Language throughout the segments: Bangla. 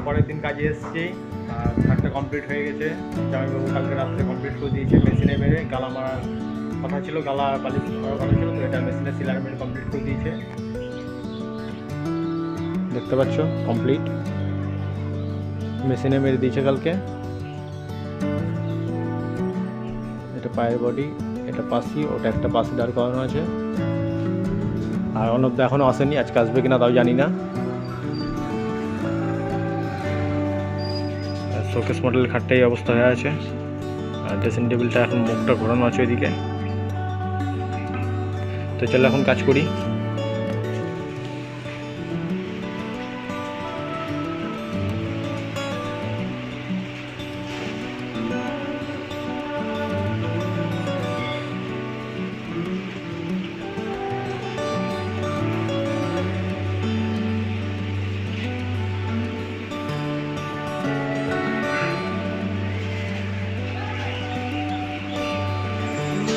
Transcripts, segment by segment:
পরের দিন কাজে এসেছি আর কাজটা কমপ্লিট হয়ে গেছে। জামাইবাবু কালকে রাত্রে কমপ্লিট করে দিয়েছে, মেশিনে মেরে গালা মারার কথা ছিল, গালা পালিশ করার কথা ছিল, তো এটা মেশিনে সিলাই মেরে কমপ্লিট করে দিয়েছে। দেখতে পাচ্ছ কমপ্লিট, মেশিনে মেরে দিয়েছে কালকে। এটা পায়ের বডি, এটা পাশি, ওটা একটা পাশি দাঁড় করানো আছে। আর অনবদা এখনও আসেনি, আজকে আসবে কিনা তাও জানি না। শোকেস মডেলের খাটটা এই অবস্থা হয়ে আছে, আর ড্রেসিং টেবিলটা এখন মুখটা ঘোরানো আছে ওইদিকে। তো চলো এখন কাজ করি।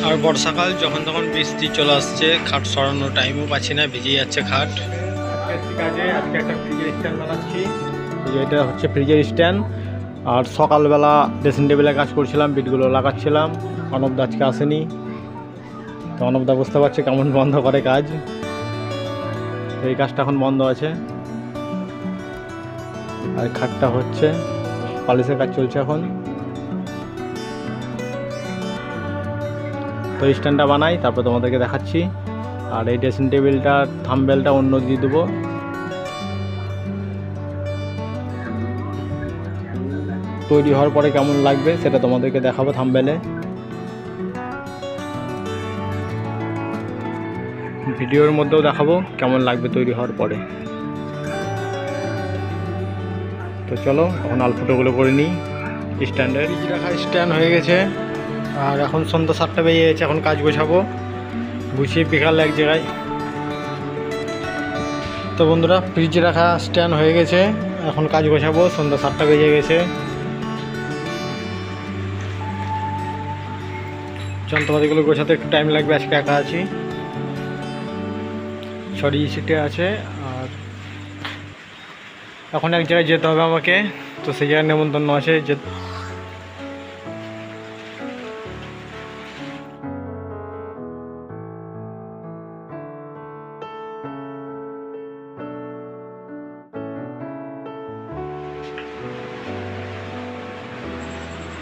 আর বর্ষাকাল যখন তখন বৃষ্টি চলে আসছে, খাট সরানোর টাইমও পাচ্ছি না, ভিজে যাচ্ছে খাট। আজকে একটা ফ্রিজের স্ট্যান্ড বানাচ্ছি। এটা হচ্ছে ফ্রিজের স্ট্যান্ড। আর সকালবেলা ড্রেসিং টেবিলে কাজ করছিলাম, বিটগুলো লাগাচ্ছিলাম। অনবদা আজকে আসেনি, তো অনবদা বুঝতে পারছে কেমন বন্ধ করে কাজ। তো এই কাজটা এখন বন্ধ আছে। আর খাটটা হচ্ছে পালিশের কাজ চলছে এখন। তো স্ট্যান্ডটা বানাই, তারপর তোমাদেরকে দেখাচ্ছি। আর এই ড্রেসিং টেবিলটার থাম্বনেলটা অন্য দিয়ে দেবো। তৈরি হওয়ার পরে কেমন লাগবে সেটা তোমাদেরকে দেখাবো থাম্বনেলে। ভিডিওর মধ্যেও দেখাবো কেমন লাগবে তৈরি হওয়ার পরে। তো চলো এখন আলফুটোগুলো করে নিই। স্ট্যান্ডের ফ্রিজ রাখা স্ট্যান্ড হয়ে গেছে। আর এখন সন্ধ্যা 7টা বেজে গেছে, এখন কাজ গোছাবো, গুছিয়ে বিকাল এক জায়গায়। তো বন্ধুরা ফ্রিজ রাখা স্ট্যান্ড হয়ে গেছে, এখন কাজ গোছাবো, সন্ধ্যা 7টা বেজে গেছে। যন্ত্রপাতিগুলো গোছাতে একটু টাইম লাগবে, আজকে একা আছি, ছড়িয়ে ছিটে আছে। আর এখন এক জায়গায় যেতে হবে আমাকে, তো সেই জায়গায় নেমন্তন্ন আছে।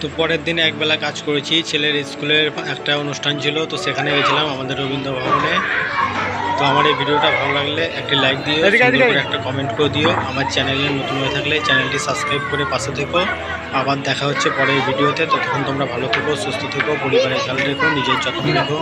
তো পরের দিন একবেলা কাজ করেছি, ছেলের স্কুলের একটা অনুষ্ঠান ছিল, তো সেখানে গেছিলাম আমাদের রবীন্দ্র ভবনে। তো আমার এই ভিডিওটা ভালো লাগলে একটি লাইক দিও, একটা কমেন্ট করে দিও। আমার চ্যানেলে নতুন হয়ে থাকলে চ্যানেলটি সাবস্ক্রাইব করে পাশে থেকো। আবার দেখা হচ্ছে পরের ভিডিওতে। ততক্ষণ তোমরা ভালো থেকো, সুস্থ থেকো, পরিবারের খেয়াল রেখো, নিজের যত্ন রেখো।